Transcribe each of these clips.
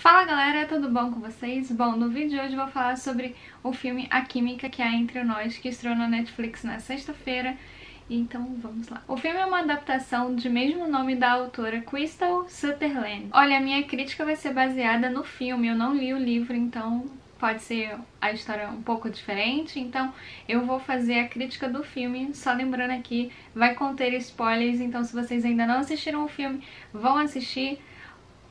Fala galera, tudo bom com vocês? Bom, no vídeo de hoje eu vou falar sobre o filme A Química que há entre nós, que estreou na Netflix na sexta-feira. Então vamos lá. O filme é uma adaptação de mesmo nome da autora Crystal Sutherland. Olha, a minha crítica vai ser baseada no filme, eu não li o livro, então pode ser a história um pouco diferente, então eu vou fazer a crítica do filme, só lembrando aqui, vai conter spoilers, então se vocês ainda não assistiram o filme, vão assistir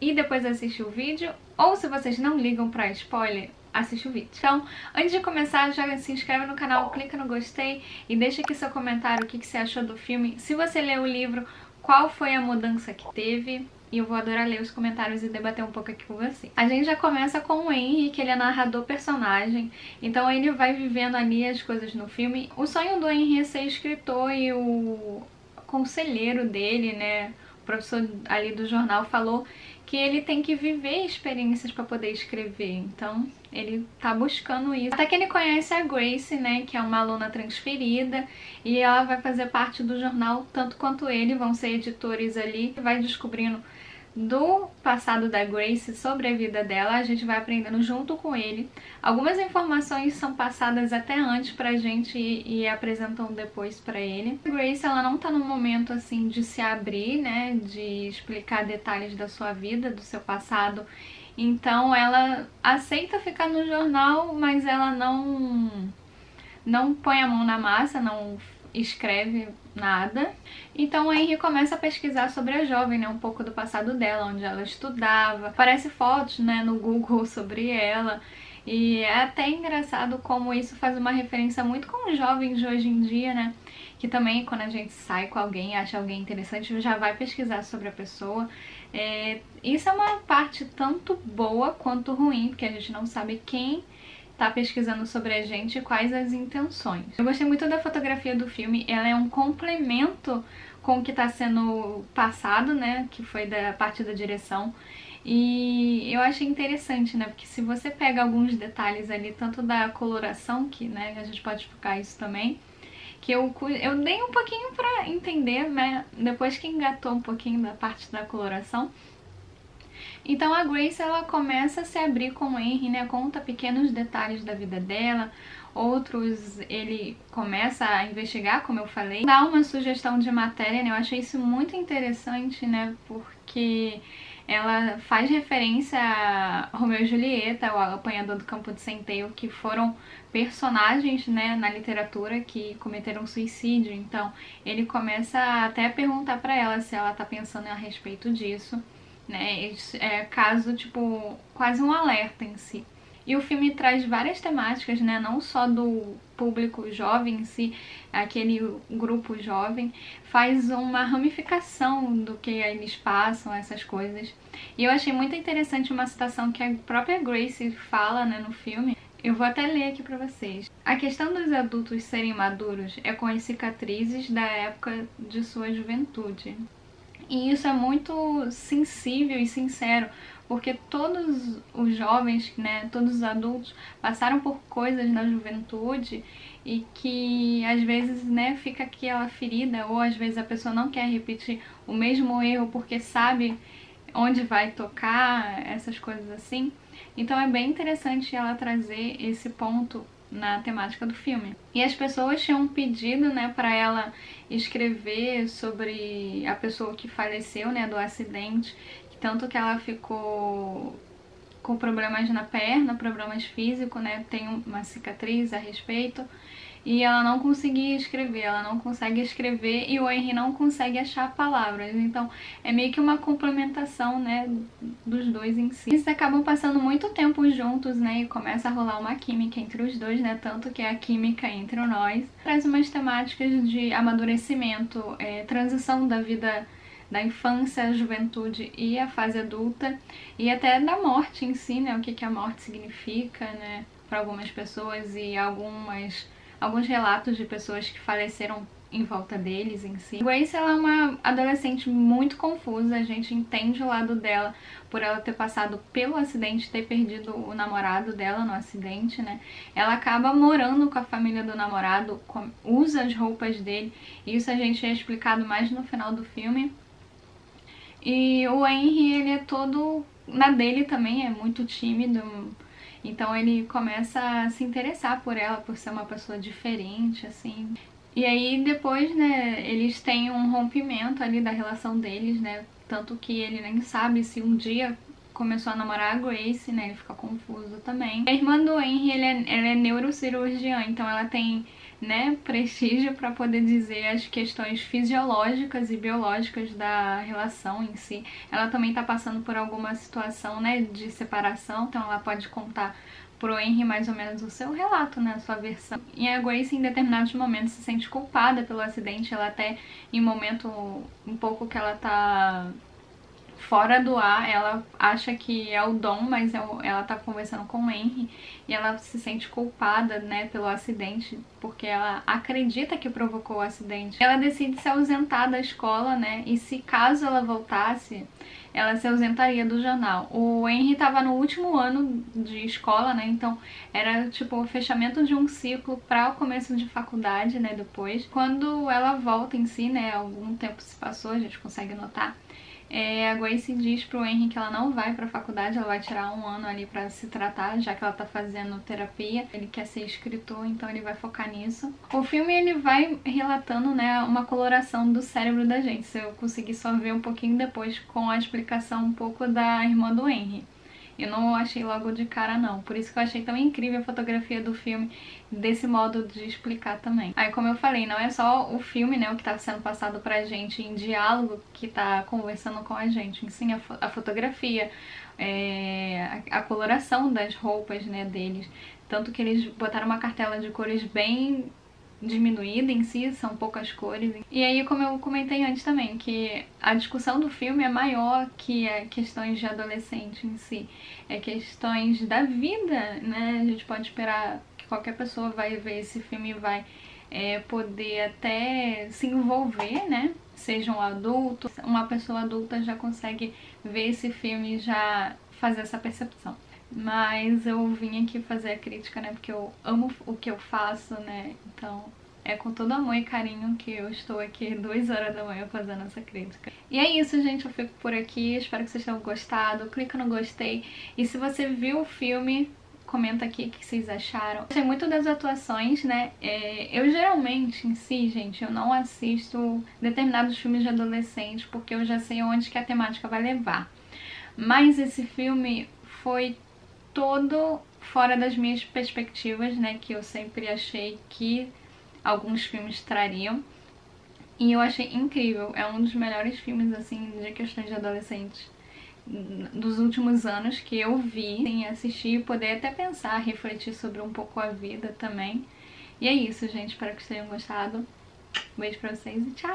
e depois assistir o vídeo, ou se vocês não ligam pra spoiler, assiste o vídeo. Então, antes de começar, já se inscreve no canal, clica no gostei e deixa aqui seu comentário, o que você achou do filme. Se você leu o livro, qual foi a mudança que teve? E eu vou adorar ler os comentários e debater um pouco aqui com você. A gente já começa com o Henry, que ele é narrador personagem, então ele vai vivendo ali as coisas no filme. O sonho do Henry é ser escritor e o conselheiro dele, né, o professor ali do jornal, falou que ele tem que viver experiências para poder escrever, então ele tá buscando isso. Até que ele conhece a Grace, né, que é uma aluna transferida, e ela vai fazer parte do jornal tanto quanto ele, vão ser editores ali, vai descobrindo do passado da Grace, sobre a vida dela, a gente vai aprendendo junto com ele. Algumas informações são passadas até antes pra gente e apresentam depois pra ele. A Grace, ela não tá num momento assim de se abrir, né, de explicar detalhes da sua vida, do seu passado. Então ela aceita ficar no jornal, mas ela não põe a mão na massa, não escreve nada. Então o Henry começa a pesquisar sobre a jovem, né, um pouco do passado dela, onde ela estudava. Aparece fotos, né, no Google sobre ela. E é até engraçado como isso faz uma referência muito com os jovens de hoje em dia, né? Que também quando a gente sai com alguém, acha alguém interessante, já vai pesquisar sobre a pessoa. Isso é uma parte tanto boa quanto ruim, porque a gente não sabe quem tá pesquisando sobre a gente e quais as intenções. Eu gostei muito da fotografia do filme, ela é um complemento com o que tá sendo passado, né, que foi da parte da direção. E eu achei interessante, né, porque se você pega alguns detalhes ali, tanto da coloração, que, né, a gente pode focar isso também, que eu dei um pouquinho pra entender, né, depois que engatou um pouquinho da parte da coloração. Então a Grace, ela começa a se abrir com o Henry, né, conta pequenos detalhes da vida dela, outros ele começa a investigar, como eu falei, dá uma sugestão de matéria, né, eu achei isso muito interessante, né, porque ela faz referência a Romeu e Julieta, o Apanhador do Campo de Centeio, que foram personagens, né, na literatura que cometeram suicídio. Então ele começa até a perguntar pra ela se ela tá pensando a respeito disso, né, caso, tipo, quase um alerta em si. E o filme traz várias temáticas, né, não só do público jovem em si, aquele grupo jovem, faz uma ramificação do que eles passam, essas coisas. E eu achei muito interessante uma citação que a própria Grace fala, né, no filme. Eu vou até ler aqui pra vocês. A questão dos adultos serem maduros é com as cicatrizes da época de sua juventude. E isso é muito sensível e sincero, porque todos os jovens, né, todos os adultos passaram por coisas na juventude e que às vezes, né, fica aquela ferida, ou às vezes a pessoa não quer repetir o mesmo erro porque sabe onde vai tocar, essas coisas assim. Então é bem interessante ela trazer esse ponto na temática do filme. E as pessoas tinham pedido, né, para ela escrever sobre a pessoa que faleceu, né, do acidente, tanto que ela ficou com problemas na perna, problemas físicos, né, tem uma cicatriz a respeito, e ela não conseguia escrever, ela não consegue escrever e o Henry não consegue achar palavras. Então é meio que uma complementação, né, dos dois em si. Eles acabam passando muito tempo juntos, né, e começa a rolar uma química entre os dois, né, tanto que é a química entre nós. Traz umas temáticas de amadurecimento, transição da vida da infância, a juventude e a fase adulta, e até da morte em si, né, o que a morte significa, né, para algumas pessoas e alguns relatos de pessoas que faleceram em volta deles em si. Grace, ela é uma adolescente muito confusa, a gente entende o lado dela por ela ter passado pelo acidente, ter perdido o namorado dela no acidente, né? Ela acaba morando com a família do namorado, usa as roupas dele, e isso a gente é explicado mais no final do filme. E o Henry, ele é todo na dele também é muito tímido, então ele começa a se interessar por ela, por ser uma pessoa diferente, assim. E aí depois, né, eles têm um rompimento ali da relação deles, né, tanto que ele nem sabe se um dia começou a namorar a Grace, né, ele fica confuso também. A irmã do Henry, ela é neurocirurgiã, então ela tem, né, prestígio para poder dizer as questões fisiológicas e biológicas da relação em si. Ela também tá passando por alguma situação, né, de separação, então ela pode contar pro Henry mais ou menos o seu relato, né, a sua versão. E a Grace em determinados momentos se sente culpada pelo acidente, ela até em momento um pouco que ela tá fora do ar, ela acha que é o Dom, mas ela tá conversando com o Henry e ela se sente culpada, né, pelo acidente, porque ela acredita que provocou o acidente. Ela decide se ausentar da escola, né, e se caso ela voltasse, ela se ausentaria do jornal. O Henry tava no último ano de escola, né, então era tipo o fechamento de um ciclo para o começo de faculdade, né, depois. Quando ela volta em si, né, algum tempo se passou, a gente consegue notar, a Grace diz pro Henry que ela não vai pra faculdade, ela vai tirar um ano ali pra se tratar, já que ela tá fazendo terapia. Ele quer ser escritor, então ele vai focar nisso. O filme, ele vai relatando, né, uma coloração do cérebro da gente. Se eu conseguir só ver um pouquinho depois com a explicação um pouco da irmã do Henry. Eu não achei logo de cara, não. Por isso que eu achei tão incrível a fotografia do filme, desse modo de explicar também. Aí, como eu falei, não é só o filme, né, o que tá sendo passado pra gente em diálogo, que tá conversando com a gente. Sim, a fotografia, a coloração das roupas, né, deles. Tanto que eles botaram uma cartela de cores bem diminuída em si, são poucas cores. E aí, como eu comentei antes também, que a discussão do filme é maior que questões de adolescente em si, é questões da vida, né? A gente pode esperar que qualquer pessoa vai ver esse filme e vai poder até se envolver, né? Seja um adulto, uma pessoa adulta já consegue ver esse filme e já fazer essa percepção. Mas eu vim aqui fazer a crítica, né, porque eu amo o que eu faço, né, então é com todo amor e carinho que eu estou aqui 2 horas da manhã fazendo essa crítica. E é isso, gente, eu fico por aqui, espero que vocês tenham gostado, clica no gostei, e se você viu o filme, comenta aqui o que vocês acharam. Gostei muito das atuações, né, eu geralmente, em si, gente, eu não assisto determinados filmes de adolescente, porque eu já sei onde que a temática vai levar. Mas esse filme foi todo fora das minhas perspectivas, né, que eu sempre achei que alguns filmes trariam. E eu achei incrível, é um dos melhores filmes, assim, de questões de adolescentes dos últimos anos que eu vi, assim, assistir e poder até pensar, refletir sobre um pouco a vida também. E é isso, gente, espero que vocês tenham gostado. Um beijo pra vocês e tchau!